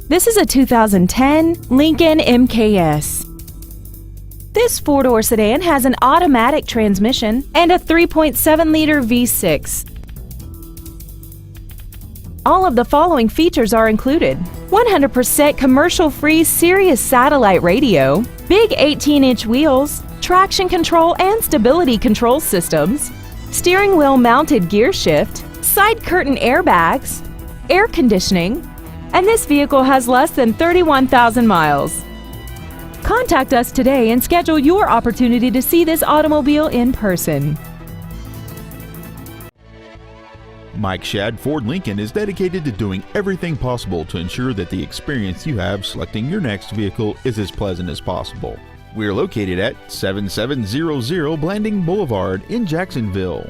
This is a 2010 Lincoln MKS. This four-door sedan has an automatic transmission and a 3.7-liter V6. All of the following features are included: 100% commercial-free Sirius satellite radio, big 18-inch wheels, traction control and stability control systems, steering wheel mounted gear shift, side curtain airbags, air conditioning, and this vehicle has less than 31,000 miles. Contact us today and schedule your opportunity to see this automobile in person. Mike Shad Ford Lincoln is dedicated to doing everything possible to ensure that the experience you have selecting your next vehicle is as pleasant as possible. We are located at 7700 Blanding Boulevard in Jacksonville.